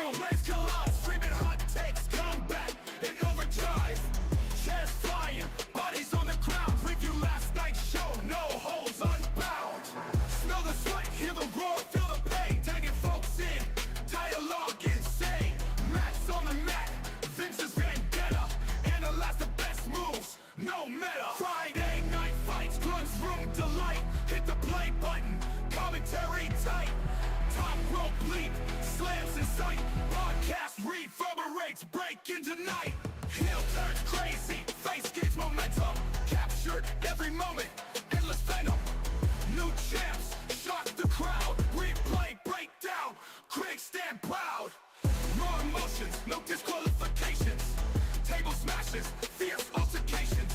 Legs collide, screaming hot takes, combat in overdrive. Chairs flying, bodies on the ground. Review last night's show, no holds unbound. Smell the sweat, hear the roar, feel the pain. Tagging folks in, dialogue insane. Mats on the mat, Vince's vendetta. Analyze the best moves, no meta. Friday night fights, Grun's room delight. Hit the play button, commentary tight. Top rope leap, slams in sight. Podcast reverberates, breaking tonight. Heel turns crazy, face gains momentum. Captured every moment, endless venom. New champs, shock the crowd. Replay, breakdown, critics stand proud. Raw emotions, no disqualifications. Table smashes, fierce altercations.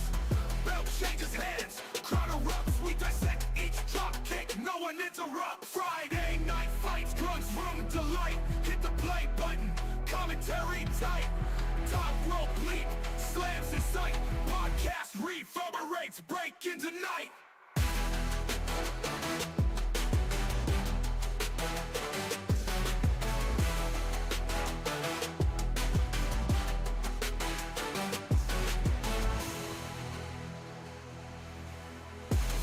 Belt changes hands, crowd erupts. We dissect each drop kick, no one interrupts. Friday night fights, Grun's room delight. Hit the play button, commentary tight. Top rope leap, slams in sight. Podcast reverberates, breaking tonight.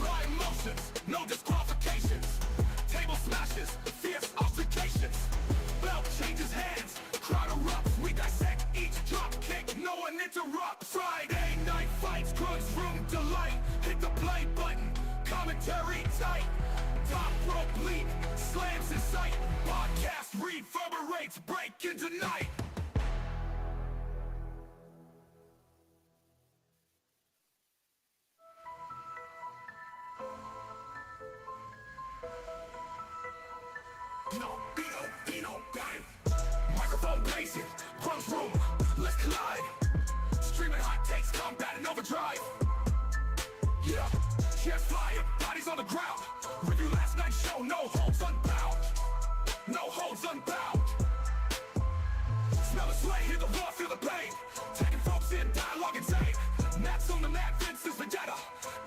Raw emotions, no disqualifications. Table smashes, fierce altercations. Belt changes hands, crowd erupts. We dissect each drop kick, no one interrupts. Friday night fights, Grun's room delight. Hit the play button, commentary tight. Top rope leap, slams in sight. Podcast reverberates, breaking tonight. Microphone blazing, Grun's room, let's collide. Streaming hot takes, combat in overdrive. Yeah, chairs flying, bodies on the ground. Review last night's show, no holds unbound. No holds unbound. Smell the sweat, hear the roar, feel the pain. Taking folks in, dialogue insane. Mats on the mat, Vince's vendetta.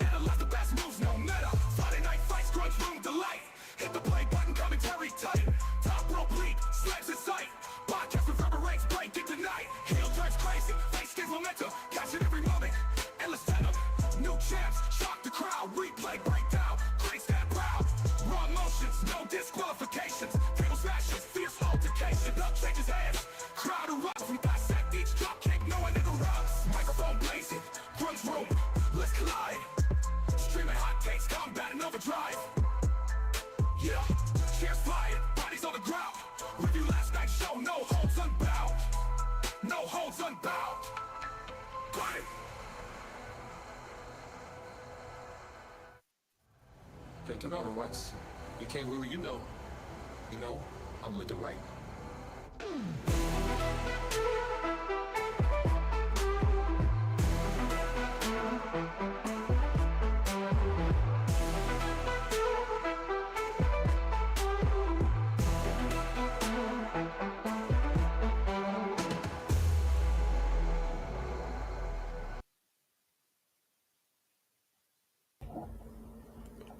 Analyze the best moves, no meta. Friday night fights, Grun's room delight. Hit the play button, commentary tight. Top rope leap, slams in sight. Podcast reverberates, breaking tonight. Heel turns crazy, face gains momentum. Catch it every moment, endless venom. New champs, shock the crowd. Replay, breakdown, critics stand proud. Raw emotions, no disqualifications. Table smashes, fierce altercation. Belt changes hands, crowd erupts. We dissect each drop kick, no one interrupts. Microphone blazing, Grun's room, let's collide. Streaming hot takes, combat in overdrive. Yeah, chairs flying, bodies on the ground. Review last night's show, no holds unbound. No holds unbound. Got it. Thinking over once. You can't really, you know, I'm with the right.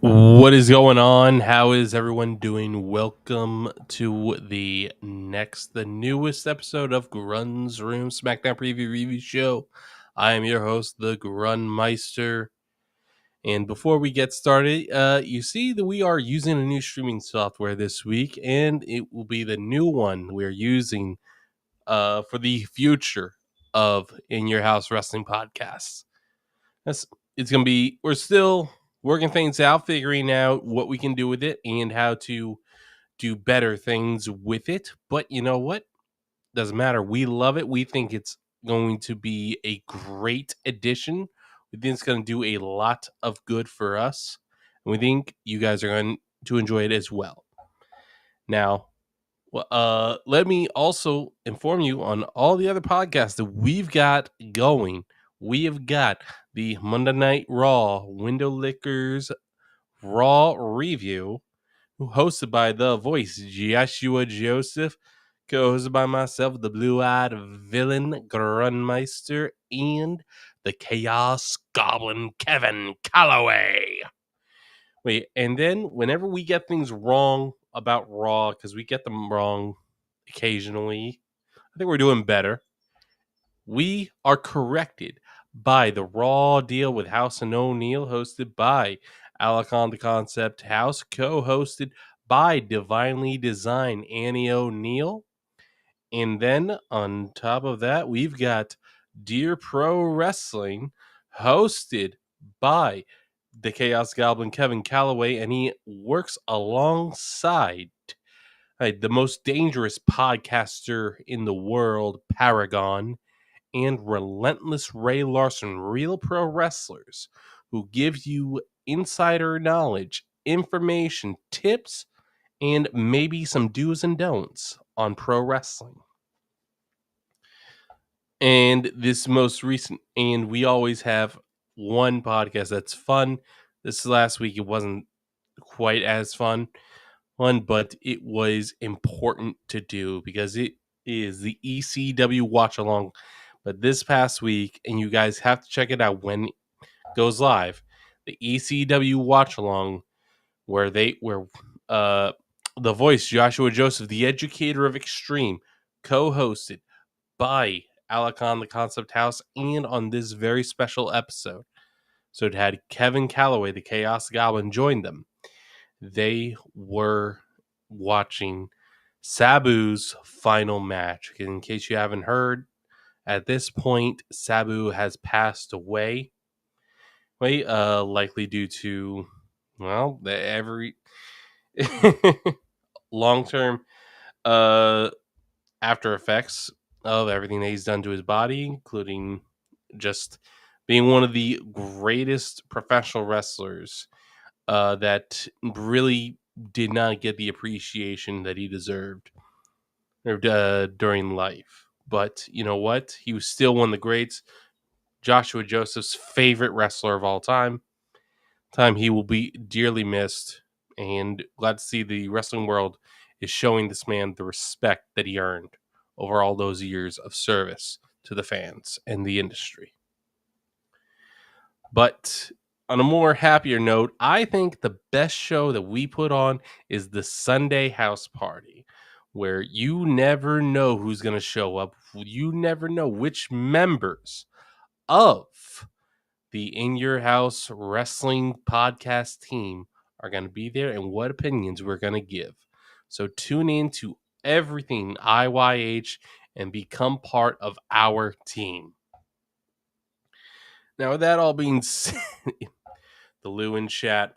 What is going on? How is everyone doing? Welcome to the newest episode of Grun's Room Smackdown Preview Review Show. I am your host, the Grun Meister. And before we get started, you see that we are using a new streaming software this week, and it will be the new one we're using for the future of In Your House Wrestling podcasts. It's going to be, we're still working things out, figuring out what we can do with it and how to do better things with it. But you know what? Doesn't matter. We love it. We think it's going to be a great addition. We think it's going to do a lot of good for us. And we think you guys are going to enjoy it as well. Now, let me also inform you on all the other podcasts that we've got going. We have got the Monday Night Raw Window Lickers Raw Review, hosted by the voice Joshua Joseph, co-hosted by myself, the blue-eyed villain Grunmeister, and the Chaos Goblin Kevin Calloway. Wait, and then whenever we get things wrong about Raw, because we get them wrong occasionally. I think we're doing better. We are corrected by the Raw Deal with House and O'Neill, hosted by Alec on the Concept House, co-hosted by Divinely Designed Annie O'Neill. And then on top of that, we've got Dear Pro Wrestling, hosted by the Chaos Goblin Kevin Calloway, and he works alongside the most dangerous podcaster in the world, Paragon, and Relentless Ray Larson, real pro wrestlers who give you insider knowledge, information, tips, and maybe some do's and don'ts on pro wrestling. And this most recent, and we always have one podcast that's fun. This last week, it wasn't quite as fun one, but it was important to do because it is the ECW watch along. But this past week, and you guys have to check it out when it goes live, the ECW watch along, where the voice Joshua Joseph, the educator of Extreme, co-hosted by Alec on the Concept House, and on this very special episode. So it had Kevin Calloway, the Chaos Goblin, join them. They were watching Sabu's final match. In case you haven't heard, at this point, Sabu has passed away. Likely due to, well, every long-term after effects of everything that he's done to his body, including just being one of the greatest professional wrestlers that really did not get the appreciation that he deserved during life. But you know what? He was still one of the greats. Joshua Joseph's favorite wrestler of all time. He will be dearly missed, and glad to see the wrestling world is showing this man the respect that he earned over all those years of service to the fans and the industry. But on a more happier note, I think the best show that we put on is the Sunday House Party, where you never know who's going to show up. You never know which members of the In Your House Wrestling podcast team are going to be there and what opinions we're going to give. So tune in to everything IYH and become part of our team. Now, with that all being said, the Lewin chat,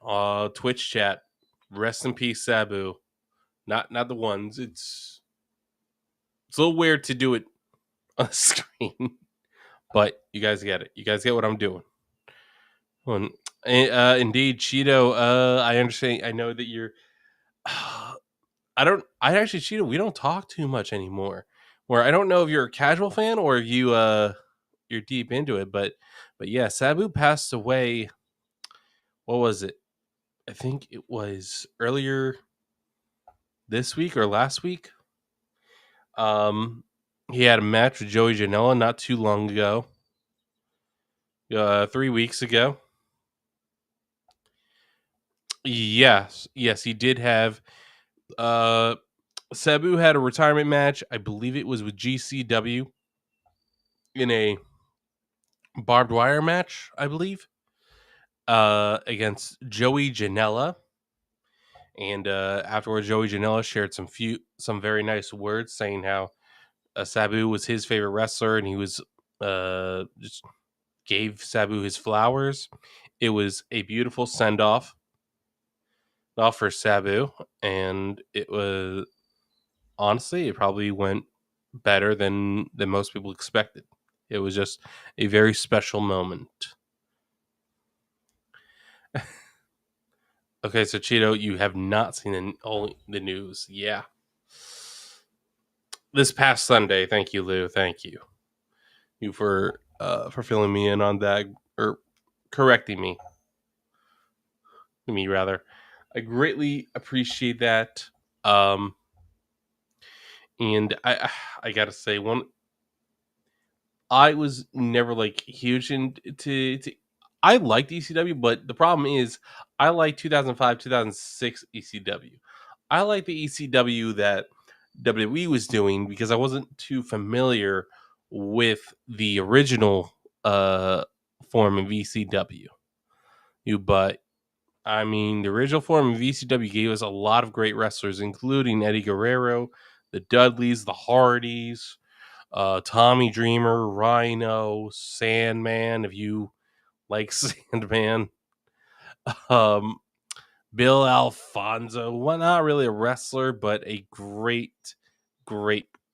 Twitch chat, rest in peace, Sabu. Not the ones. It's a little weird to do it on the screen, but you guys get it. You guys get what I'm doing. Indeed, Cheeto. I understand. I know that you're. Cheeto. We don't talk too much anymore. Where I don't know if you're a casual fan or if you're deep into it, but yeah, Sabu passed away. What was it? I think it was earlier this week or last week. He had a match with Joey Janela not too long ago. 3 weeks ago. Yes, he did have. Sabu had a retirement match. I believe it was with GCW in a barbed wire match. I believe against Joey Janela. And afterwards, Joey Janela shared some very nice words, saying how Sabu was his favorite wrestler, and he was just gave Sabu his flowers. It was a beautiful send off for Sabu, and it was honestly, it probably went better than most people expected. It was just a very special moment. Okay, so Cheeto, you have not seen the news. Yeah. This past Sunday, thank you, Lou. Thank you. You for filling me in on that, or correcting me. Rather. I greatly appreciate that. And I gotta say, I was never like huge into I liked ECW, but the problem is I like 2005, 2006 ECW. I like the ECW that WWE was doing because I wasn't too familiar with the original uh, form of VCW. But I mean, the original form of VCW gave us a lot of great wrestlers, including Eddie Guerrero, the Dudleys, the Hardys, Tommy Dreamer, Rhino, Sandman. If you like Sandman, um, Bill Alfonso. Well, not really a wrestler, but a great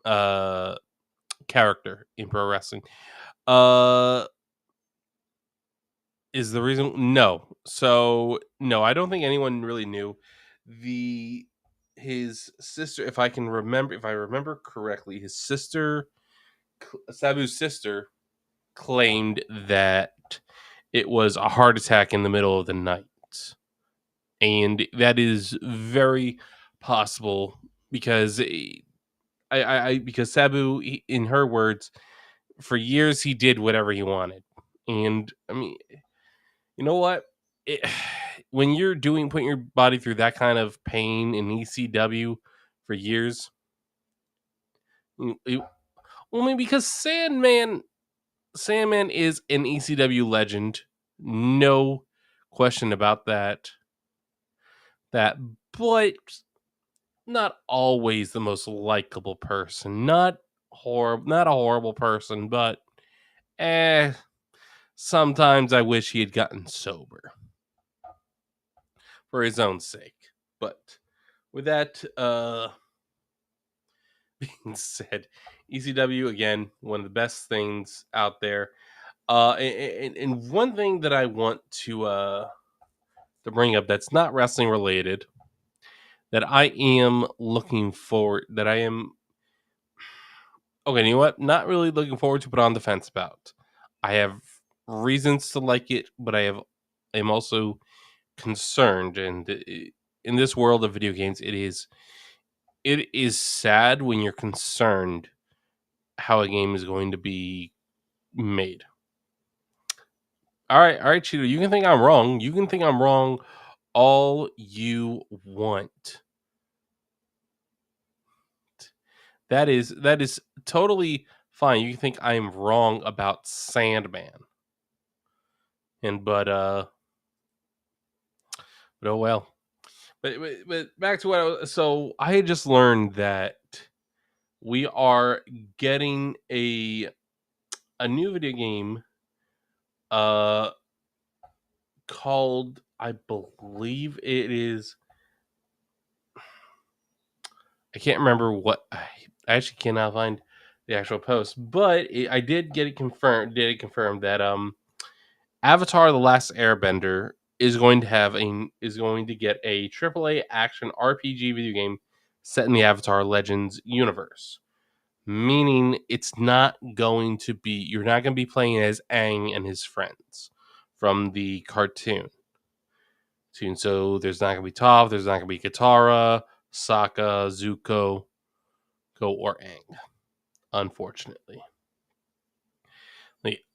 uh, character in pro wrestling. Uh, is the reason no? So no, I don't think anyone really knew the his sister. If I remember correctly, his sister, Sabu's sister, claimed that it was a heart attack in the middle of the night. And that is very possible because because Sabu, in her words, for years he did whatever he wanted. And I mean, you know what? It, when you're putting your body through that kind of pain in ECW for years, well, maybe because Sandman is an ECW legend, no question about that. But not always the most likable person. Not a horrible person, but eh, sometimes I wish he had gotten sober for his own sake. But with that being said, ECW again, one of the best things out there. And one thing that I want to bring up that's not wrestling related that I am looking forward that I am okay, you know what? Not really looking forward to, but on the fence about. I have reasons to like it, but I'm also concerned. And in this world of video games, it is sad when you're concerned how a game is going to be made. All right, Cheeto. You can think I'm wrong. You can think I'm wrong all you want. That is totally fine. You can think I'm wrong about Sandman. And but oh well. But back to what so I had just learned that we are getting a new video game uh called, I believe it is, I can't remember what I actually cannot find the actual post, but I did get it confirmed. Did it confirm that Avatar: The Last Airbender is going to get a AAA action RPG video game set in the Avatar Legends universe. Meaning it's not going to be you're not going to be playing as Aang and his friends from the cartoon. So there's not going to be Toph, there's not going to be Katara, Sokka, Zuko, or Aang, unfortunately.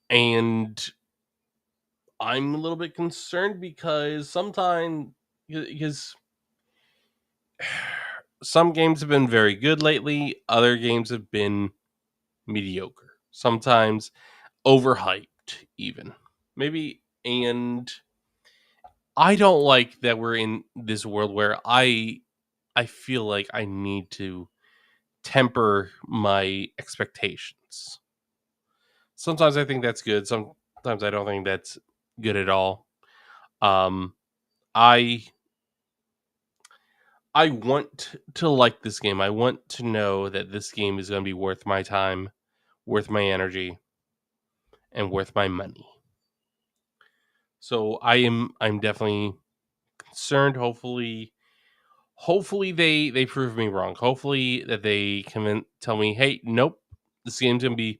And I'm a little bit concerned because because some games have been very good lately, other games have been mediocre. Sometimes overhyped even. Maybe and I don't like that we're in this world where I feel like I need to temper my expectations. Sometimes I think that's good, sometimes I don't think that's good at all. Um I I want to like this game. I want to know that this game is going to be worth my time, worth my energy, and worth my money. So I'm definitely concerned. Hopefully they prove me wrong. Hopefully that they come in tell me, "Hey, nope. This game's going to be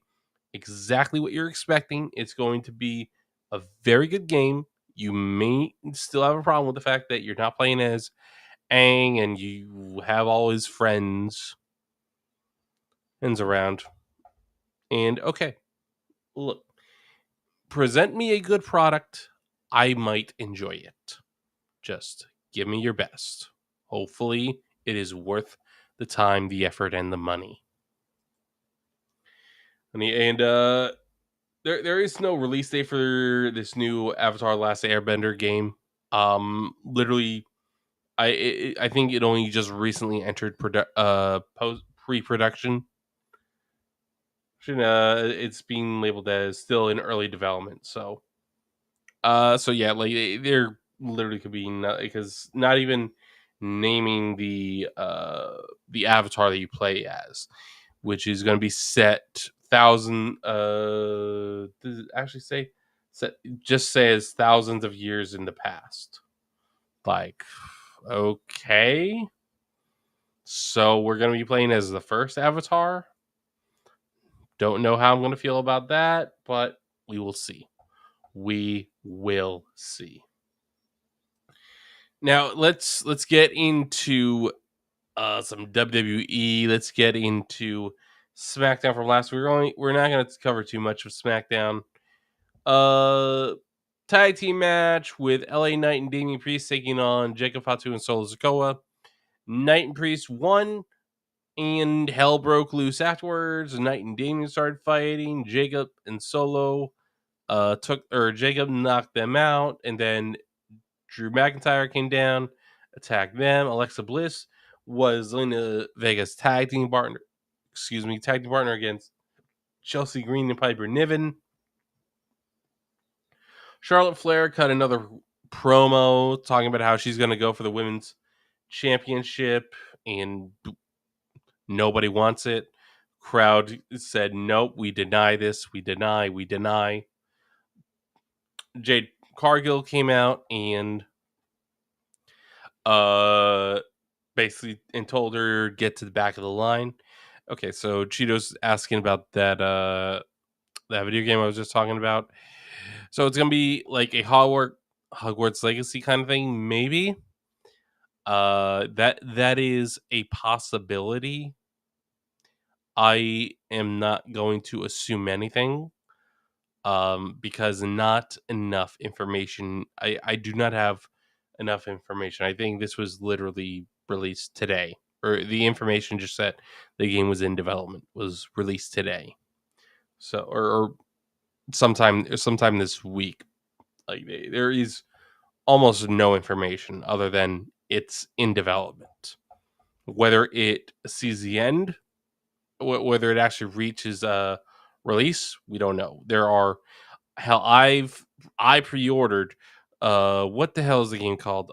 exactly what you're expecting. It's going to be a very good game. You may still have a problem with the fact that you're not playing as Aang and you have all his friends around. And okay, look, present me a good product. I might enjoy it. Just give me your best. Hopefully, it is worth the time, the effort, and the money. And there is no release date for this new Avatar: Last Airbender game. Literally, I think it only just recently entered post pre-production. It's being labeled as still in early development. So yeah, like there literally could be because not even naming the avatar that you play as, which is going to be set thousand. Does it actually say set? Just says thousands of years in the past. Like, okay, so we're going to be playing as the first avatar. Don't know how I'm going to feel about that, but we will see. We will see. Now let's get into some WWE. Let's get into SmackDown from last week. We're not going to cover too much of SmackDown. Uh, Tag team match with LA Knight and Damian Priest taking on Jacob Fatu and Solo Sikoa. Knight and Priest won, and hell broke loose afterwards. Knight and Damian started fighting. Jacob and Solo Jacob knocked them out, and then Drew McIntyre came down, attacked them. Alexa Bliss was Zelina Vega's tag team partner against Chelsea Green and Piper Niven. Charlotte Flair cut another promo talking about how she's going to go for the women's championship and nobody wants it. Crowd said, nope, we deny this. We deny. Jade Cargill came out and basically and told her get to the back of the line. Okay, so Cheeto's asking about that video game I was just talking about. So it's gonna be like a Hogwarts Legacy kind of thing, maybe. That is a possibility. I am not going to assume anything. Because not enough information. I do not have enough information. I think this was literally released today, or the information just said the game was in development was released today. So, or sometime this week. Like there is almost no information other than it's in development. Whether it sees the end, whether it actually reaches release, we don't know. There are hell I pre-ordered what the hell is the game called?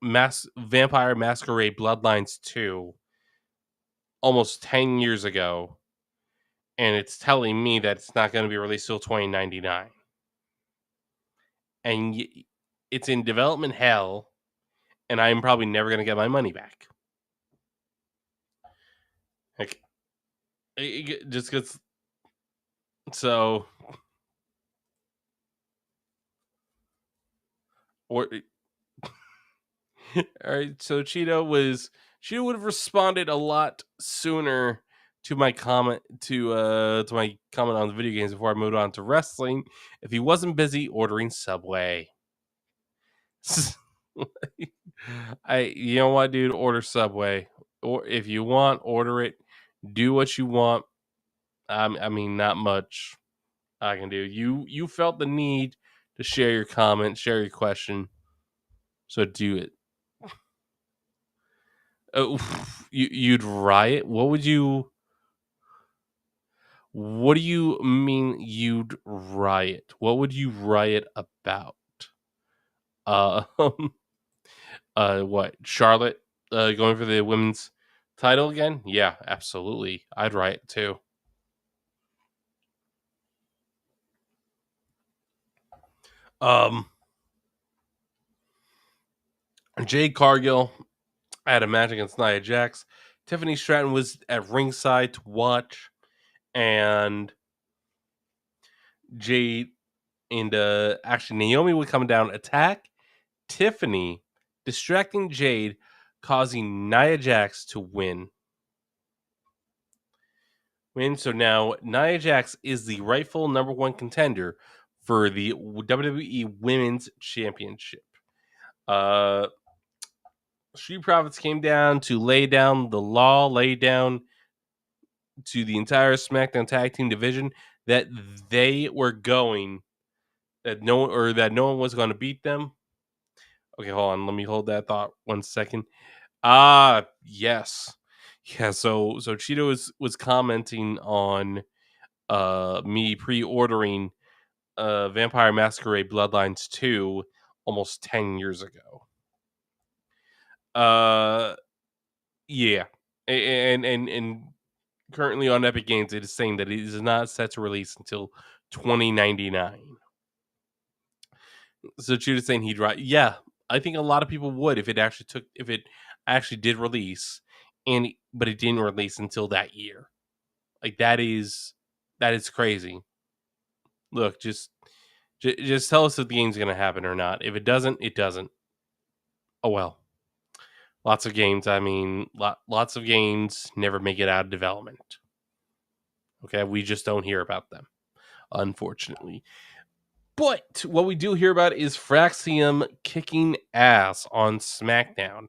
Vampire Masquerade Bloodlines 2 almost 10 years ago, and it's telling me that it's not going to be released till 2099. And it's in development hell, and I'm probably never going to get my money back. Like it just gets so or all right, so Cheeto would have responded a lot sooner to my comment to my comment on the video games before I moved on to wrestling if he wasn't busy ordering Subway. You know what, dude, order Subway. Or if you want, order it. Do what you want. I mean, not much I can do. You felt the need to share your comment, share your question, so do it. You'd riot? What do you mean you'd riot? What would you riot about? Uh, what? Charlotte going for the women's title again? Yeah, absolutely. I'd riot too. Jade Cargill had a match against Nia Jax. Tiffany Stratton was at ringside to watch, and Jade and actually Naomi would come down, attack Tiffany, distracting Jade, causing Nia Jax to win. So now Nia Jax is the rightful number one contender for the WWE Women's Championship. Street Profits came down to lay down the law, lay down to the entire SmackDown tag team division that they were going, that no one was going to beat them. Okay, hold on. Let me hold that thought 1 second. Yes. Yeah, so Cheeto was commenting on me pre-ordering Vampire Masquerade Bloodlines 2 almost 10 years ago. Uh yeah. And currently on Epic Games it is saying that it is not set to release until 2099. So Cheeto's saying he'd write. Yeah, I think a lot of people would if it actually did release, but it didn't release until that year. Like that is crazy. Look, just tell us if the game's gonna happen or not. If it doesn't, it doesn't. Oh well. Lots of games. I mean, lots of games never make it out of development. Okay, we just don't hear about them, unfortunately. But what we do hear about is Fraxium kicking ass on SmackDown.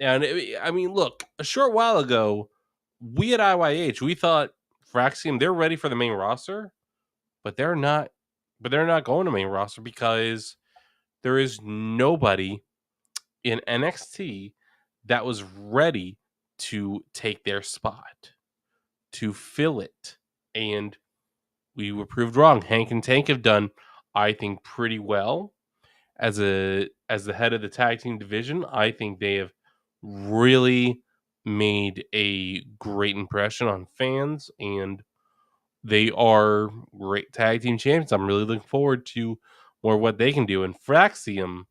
And I mean, look, a short while ago, we at IYH we thought Fraxium they're ready for the main roster, but they're not. But they're not going to main roster because there is nobody in NXT that was ready to take their spot, to fill it, and we were proved wrong. Hank and Tank have done, I think, pretty well as the head of the tag team division. I think they have really made a great impression on fans, and they are great tag team champions. I'm really looking forward to more what they can do. And Fraxium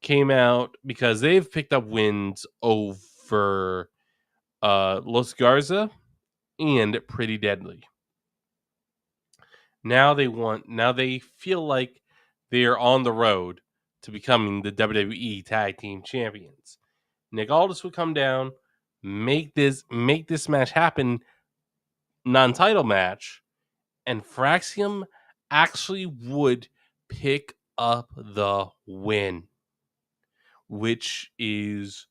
came out because they've picked up wins over Los Garza and Pretty Deadly. Now they feel like they are on the road to becoming the WWE Tag Team Champions. Nick Aldis would come down, make this match happen, non-title match, and Fraxium actually would pick up the win, which is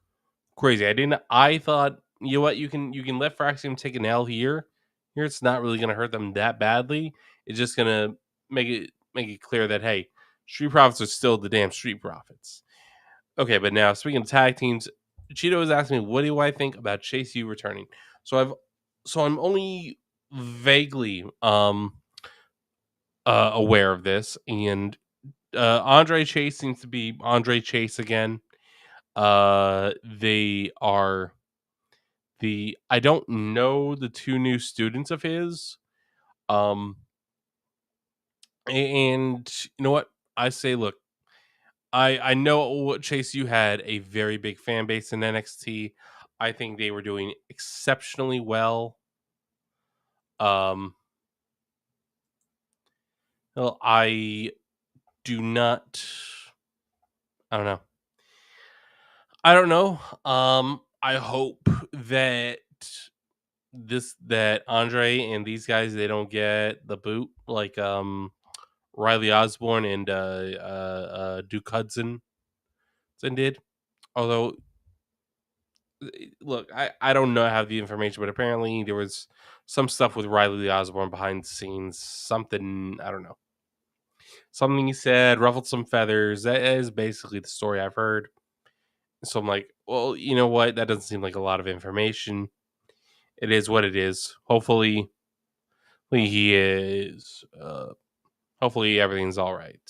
crazy. I thought, you know what, you can let Fraxium take an L here. Here it's not really gonna hurt them that badly. It's just gonna make it clear that hey, Street Profits are still the damn Street Profits. Okay, but now speaking of tag teams, Cheeto is asking me what do I think about Chase U returning. I'm only vaguely aware of this, and Andre Chase seems to be Andre Chase again. They are I don't know the two new students of his. And you know what? I say, look, I know what Chase U had a very big fan base in NXT. I think they were doing exceptionally well. Um, well, I do not. I don't know. I don't know. I hope that that Andre and these guys they don't get the boot like Riley Osborne and Duke Hudson did. Although, look, I don't know have the information, but apparently there was some stuff with Riley Osborne behind the scenes. Something I don't know. Something he said ruffled some feathers. That is basically the story I've heard. So I'm like, well, you know what? That doesn't seem like a lot of information. It is what it is. Hopefully he is. Hopefully everything's all right.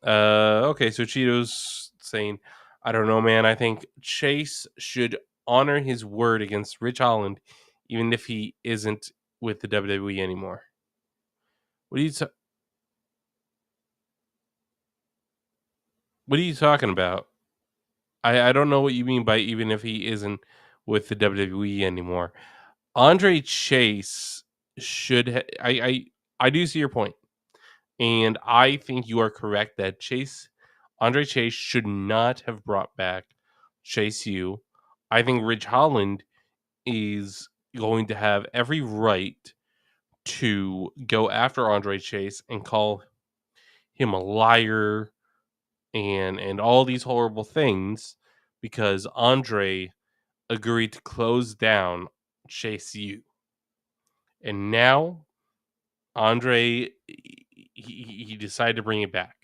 Okay, so Cheeto's saying, I don't know, man. I think Chase should honor his word against Rich Holland, even if he isn't with the WWE anymore. What are you talking about? I don't know what you mean by even if he isn't with the WWE anymore. Andre Chase should. I do see your point, and I think you are correct that Andre Chase should not have brought back Chase U. I think Ridge Holland is going to have every right to go after Andre Chase and call him a liar and all these horrible things because Andre agreed to close down Chase U. And now Andre he decided to bring it back.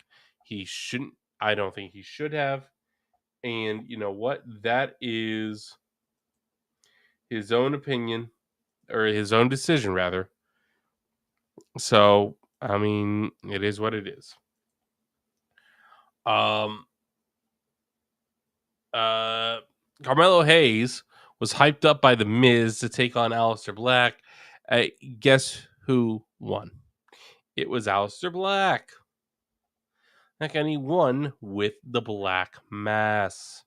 He shouldn't. I don't think he should have. And you know what? That is his own opinion or his own decision rather. So, I mean, it is what it is. Um Carmelo Hayes was hyped up by the Miz to take on Aleister Black. Guess who won? It was Aleister Black. And he won with the Black Mass.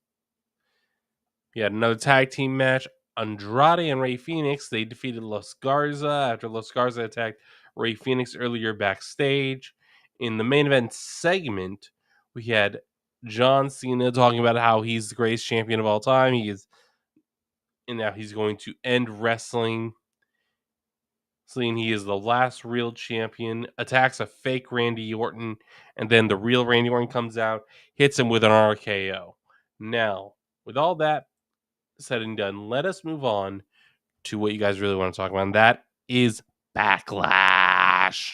He had another tag team match. Andrade and Rey Fenix, they defeated Los Garza after Los Garza attacked Rey Fenix earlier backstage. In the main event segment, we had John Cena talking about how he's the greatest champion of all time. And now he's going to end wrestling. Saying he is the last real champion, attacks a fake Randy Orton, and then the real Randy Orton comes out, hits him with an RKO. Now, with all that said and done, let us move on to what you guys really want to talk about, and that is Backlash.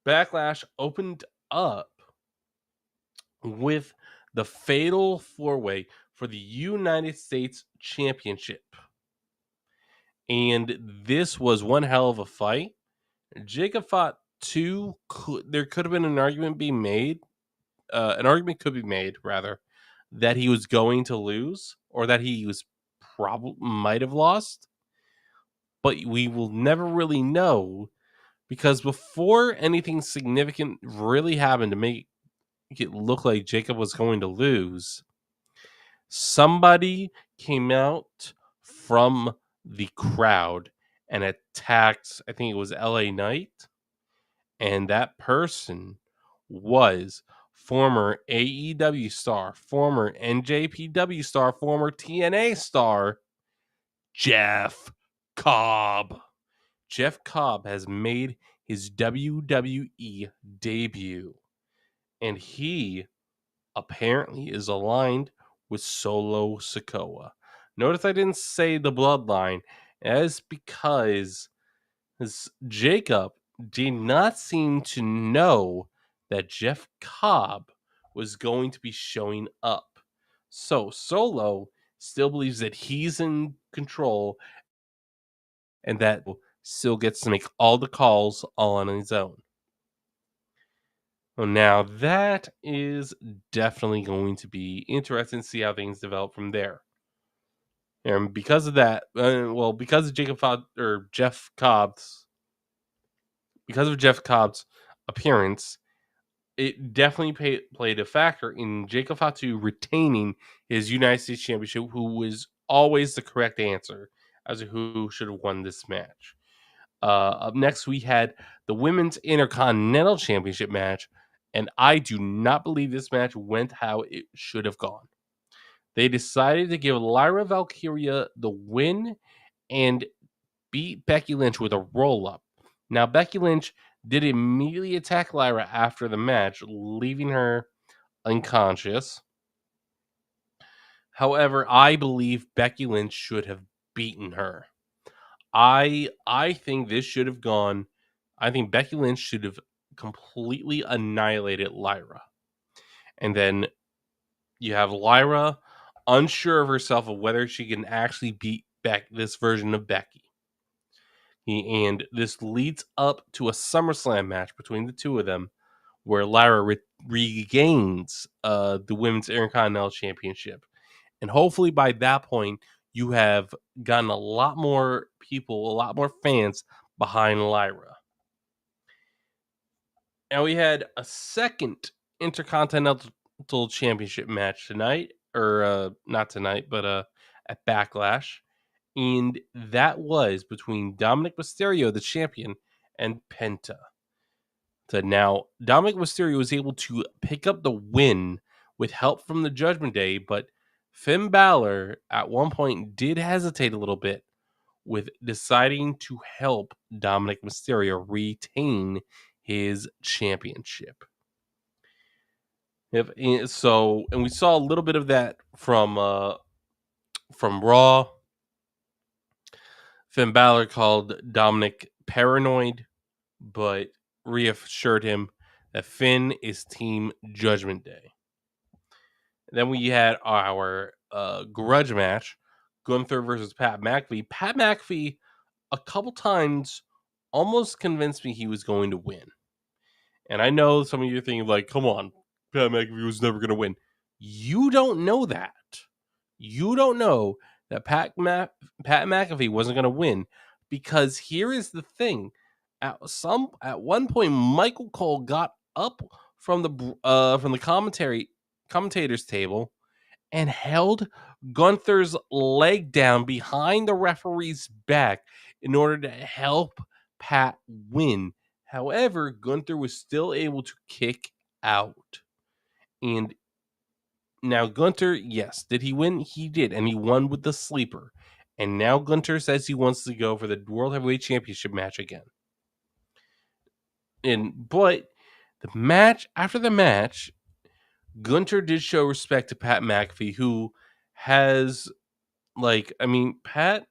Backlash opened up with the fatal four-way for the United States Championship. And this was one hell of a fight. Jacob fought two. There could have been an argument being made. An argument could be made, rather, that he was going to lose or that he was probably might have lost. But we will never really know because before anything significant really happened to make it look like Jacob was going to lose, somebody came out from the crowd and attacked, I think it was LA Knight. And that person was former AEW star, former NJPW star, former TNA star, Jeff Cobb. Jeff Cobb has made his WWE debut, and he apparently is aligned with Solo Sikoa. Notice I didn't say the bloodline, as because Jacob did not seem to know that Jeff Cobb was going to be showing up. So Solo still believes that he's in control and that still gets to make all the calls all on his own. Well, now that is definitely going to be interesting to see how things develop from there. And because of that, because of Jeff Cobb's appearance, it definitely played a factor in Jacob Fatu retaining his United States Championship, who was always the correct answer as to who should have won this match. Up next, we had the Women's Intercontinental Championship match, and I do not believe this match went how it should have gone. They decided to give Lyra Valkyria the win and beat Becky Lynch with a roll-up. Now, Becky Lynch did immediately attack Lyra after the match, leaving her unconscious. However, I believe Becky Lynch should have beaten her. I think this should have gone. I think Becky Lynch should have completely annihilated Lyra. And then you have Lyra unsure of herself of whether she can actually beat this version of Becky. And this leads up to a SummerSlam match between the two of them, where Lyra regains the Women's Intercontinental Championship. And hopefully by that point, you have gotten a lot more people, a lot more fans behind Lyra. Now we had a second Intercontinental Championship match tonight, or not tonight, but at Backlash. And that was between Dominic Mysterio, the champion, and Penta. So now, Dominic Mysterio was able to pick up the win with help from the Judgment Day, but Finn Balor at one point did hesitate a little bit with deciding to help Dominic Mysterio retain his championship. So, and we saw a little bit of that from Raw. Finn Balor called Dominic paranoid, but reassured him that Finn is Team Judgment Day. Then we had our grudge match, Gunther versus Pat McAfee. Pat McAfee, a couple times, almost convinced me he was going to win. And I know some of you are thinking, like, come on, Pat McAfee was never going to win. You don't know that. You don't know that Pat McAfee wasn't going to win, because here is the thing: at one point, Michael Cole got up from the commentators table and held Gunther's leg down behind the referee's back in order to help Pat win. However, Gunther was still able to kick out. And now Gunther, yes, did he win? He did, and he won with the sleeper. And now Gunther says he wants to go for the World Heavyweight Championship match again. But the match after the match, Gunther did show respect to Pat McAfee, who has, like, I mean, Pat,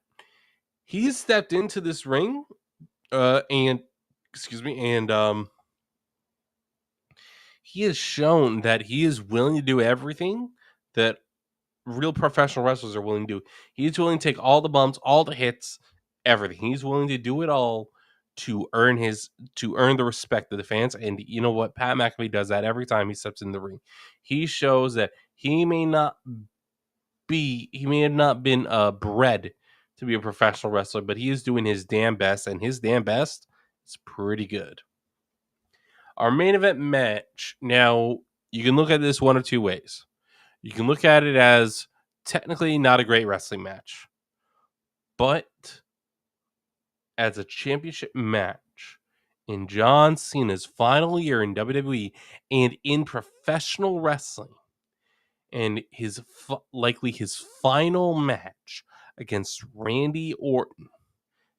he's stepped into this ring, and he has shown that he is willing to do everything that real professional wrestlers are willing to do. He's willing to take all the bumps, all the hits, everything. He's willing to do it all to earn the respect of the fans. And you know what? Pat McAfee does that every time he steps in the ring. He shows that he may have not been bred to be a professional wrestler, but he is doing his damn best, and his damn best is pretty good. Our main event match. Now, you can look at this one of two ways. You can look at it as technically not a great wrestling match, but as a championship match in John Cena's final year in WWE and in professional wrestling, and likely his final match against Randy Orton,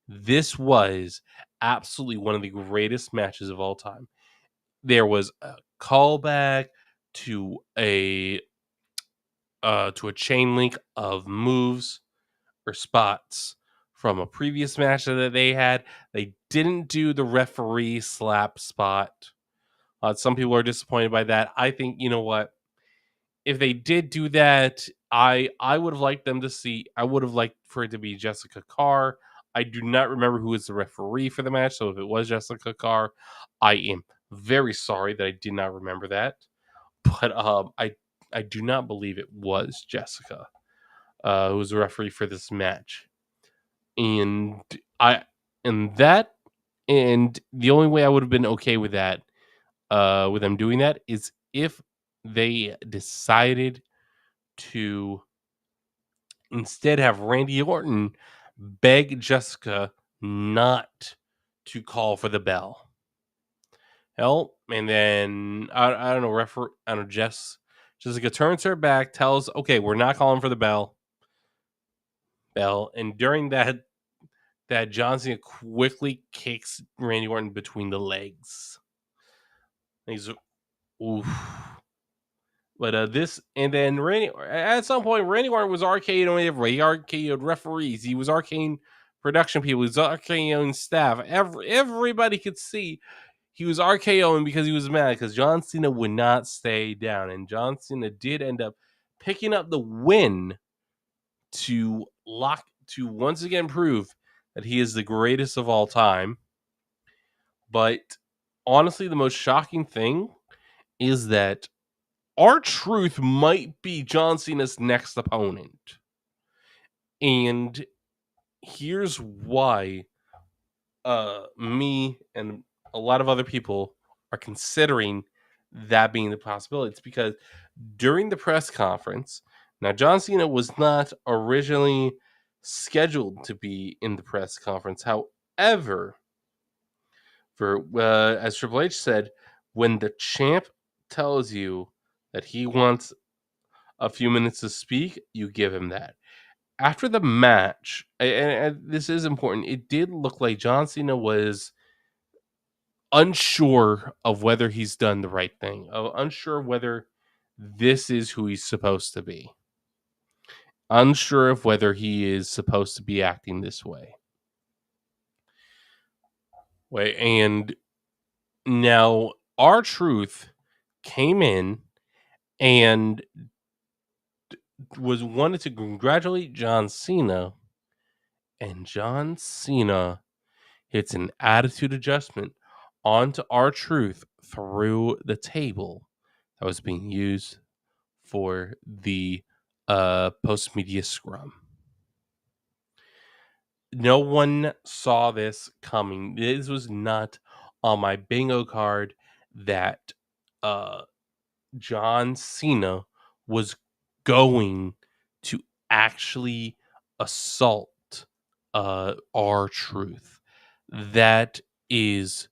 this was absolutely one of the greatest matches of all time. There was a callback to a chain link of moves or spots from a previous match that they had. They didn't do the referee slap spot. Some people are disappointed by that. I think, you know what? If they did do that, I would have liked them to see. I would have liked for it to be Jessica Carr. I do not remember who was the referee for the match, so if it was Jessica Carr, I am very sorry that I did not remember that. But I do not believe it was Jessica who was the referee for this match. And the only way I would have been okay with that, with them doing that, is if they decided to instead have Randy Orton beg Jessica not to call for the bell. Hell, and then I don't know, Jessica turns her back, tells, okay, we're not calling for the bell. And during that John Cena quickly kicks Randy Orton between the legs. He's oof. But then at some point, Randy Orton was RKO'd on everybody. He RKO'd referees. He was RKO'd production people. He was RKO'd staff. Everybody could see he was RKO'ing because he was mad because John Cena would not stay down. And John Cena did end up picking up the win to once again prove that he is the greatest of all time. But honestly, the most shocking thing is that R-Truth might be John Cena's next opponent. And here's why me and a lot of other people are considering that being the possibility. It's because during the press conference, now John Cena was not originally scheduled to be in the press conference. However, as Triple H said, when the champ tells you that he wants a few minutes to speak, you give him that. After the match, and this is important, it did look like John Cena was unsure of whether he's done the right thing, unsure whether this is who he's supposed to be. Unsure of whether he is supposed to be acting this way. Wait, and now R-Truth came in and wanted to congratulate John Cena, and John Cena hits an attitude adjustment onto R-Truth through the table that was being used for the post media scrum. No one saw this coming. This was not on my bingo card that John Cena was going to actually assault R-Truth. That is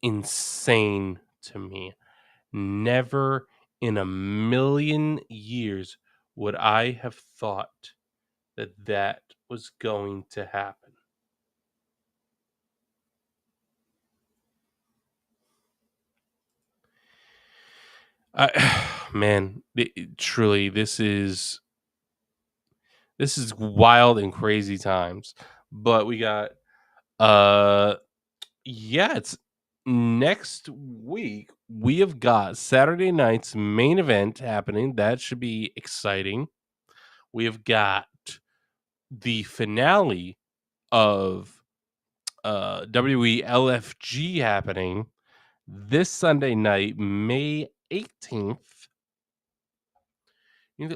insane to me. Never in a million years would I have thought that was going to happen. Man, truly, this is wild and crazy times. But we got, it's next week. We have got Saturday night's main event happening. That should be exciting. We have got the finale of WWE LFG happening this Sunday night, May 18th.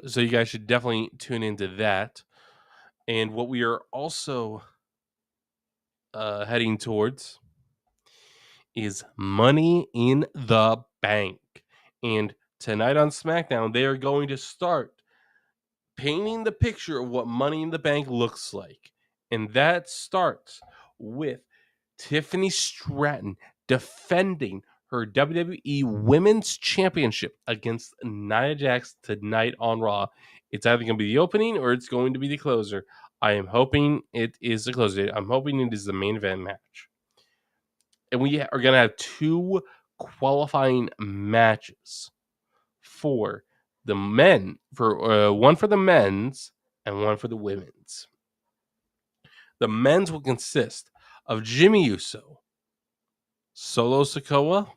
So you guys should definitely tune into that. And what we are also heading towards is Money in the Bank. And tonight on SmackDown, they are going to start painting the picture of what Money in the Bank looks like. And that starts with Tiffany Stratton defending her WWE Women's Championship against Nia Jax tonight on Raw. It's either going to be the opening or it's going to be the closer. I am hoping it is the closer. I'm hoping it is the main event match. And we are going to have 2 qualifying matches for the men, for one for the men's and one for the women's. The men's will consist of Jimmy Uso, Solo Sikoa,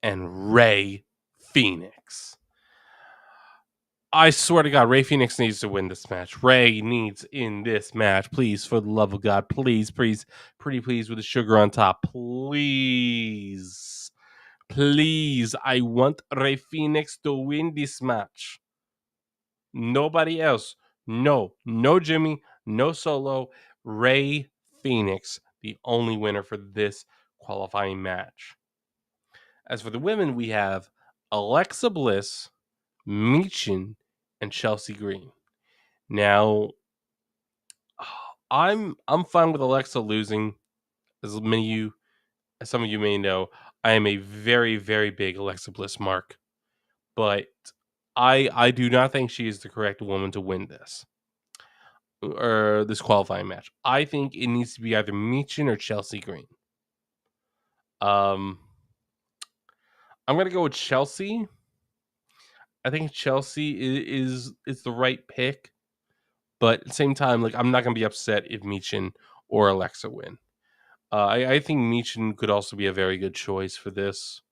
and Rey Fenix. I swear to God, Rey Fenix needs to win this match. Rey needs in this match. Please, for the love of God, please, please, pretty please with the sugar on top. Please. Please, I want Rey Fenix to win this match. Nobody else. No Jimmy, no Solo. Rey Fenix, the only winner for this qualifying match. As for the women, we have Alexa Bliss, Michin, and Chelsea Green. Now, I'm fine with Alexa losing. As some of you may know, I am a very, very big Alexa Bliss mark. But I do not think she is the correct woman to win this. Or this qualifying match. I think it needs to be either Michin or Chelsea Green. I'm gonna go with Chelsea. I think Chelsea is the right pick, but at the same time, like I'm not gonna be upset if Michin or Alexa win. I think Michin could also be a very good choice for this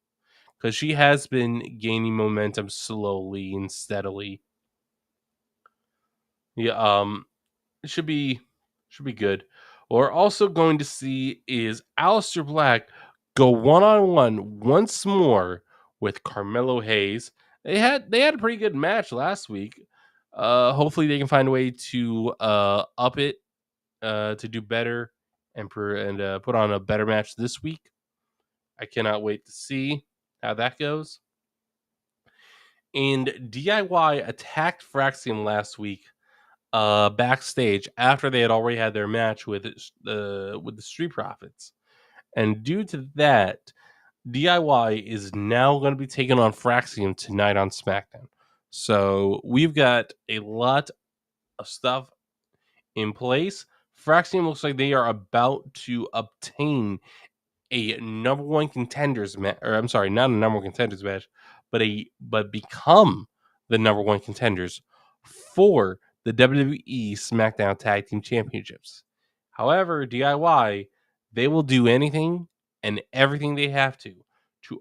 because she has been gaining momentum slowly and steadily. Yeah, it should be good. What we're also going to see is Aleister Black go one-on-one once more with Carmelo Hayes. They had a pretty good match last week. Hopefully they can find a way to up it, to do better and put on a better match this week. I cannot wait to see how that goes. And DIY attacked Fraxium last week backstage after they had already had their match with the Street Profits. And due to that, DIY is now going to be taking on Fraxium tonight on SmackDown. So we've got a lot of stuff in place. Fraxium looks like they are about to obtain a number one contenders match, or I'm sorry, not a number one contenders match, but become the number one contenders for the WWE SmackDown Tag Team Championships. However, DIY, they will do anything and everything they have to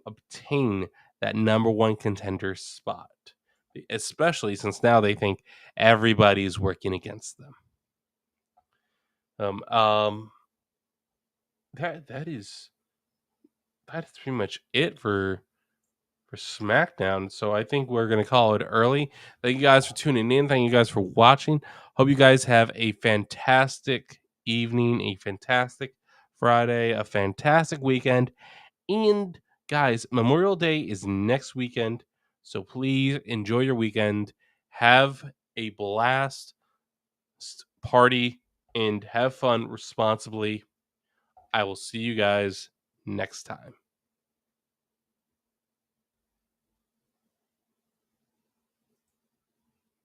obtain that number one contender spot, especially since now they think everybody's working against them. That is pretty much it for SmackDown. So I think we're gonna call it early. Thank you guys for tuning in. Thank you guys for watching. Hope you guys have a fantastic evening, a fantastic Friday, a fantastic weekend. And guys, Memorial Day is next weekend. So please enjoy your weekend. Have a blast, party, and have fun responsibly. I will see you guys next time.